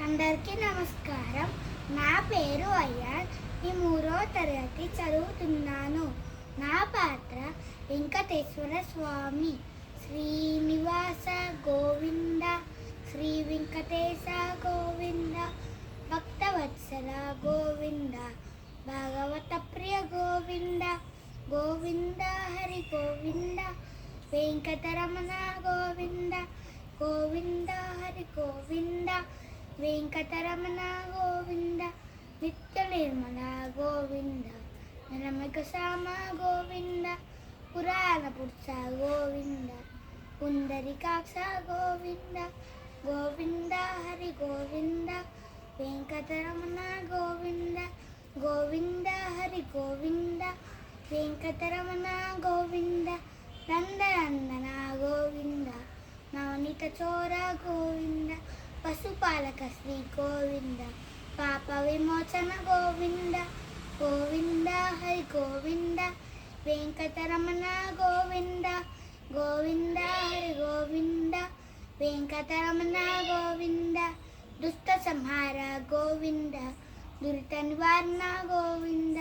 అందరికీ నమస్కారం. నా పేరు అయ్యాన్. ఈ 3వ తరగతి చదువుతున్నాను. నా పాత్ర వెంకటేశ్వర స్వామి. శ్రీనివాస గోవింద, శ్రీ వెంకటేశ గోవింద, భక్తవత్సల గోవింద, భాగవత ప్రియ గోవింద, గోవింద హరి గోవింద, వెంకటరమణ గోవింద, గోవింద హరి గోవింద, వెంకటరమణ గోవింద, నిత్య నిర్మల గోవింద, నరమక శ్యామ గోవింద, పురాణ పురుష గోవింద, పుండరీకాక్ష గోవింద, గోవింద హరి గోవింద, వెంకటరమణ గోవింద, గోవింద హరి గోవింద, వెంకటరమణ గోవింద, నందనందన గోవింద, నవనీత చోర గోవింద, పశుపాలక శ్రీ గోవింద, పాప విమోచన గోవింద, గోవింద హరి గోవింద, వెంకటరమణ గోవింద, గోవింద హరి గోవింద, వెంకటరమణ గోవింద, దుష్ట సంహార గోవింద, దురిత నివారణ గోవింద.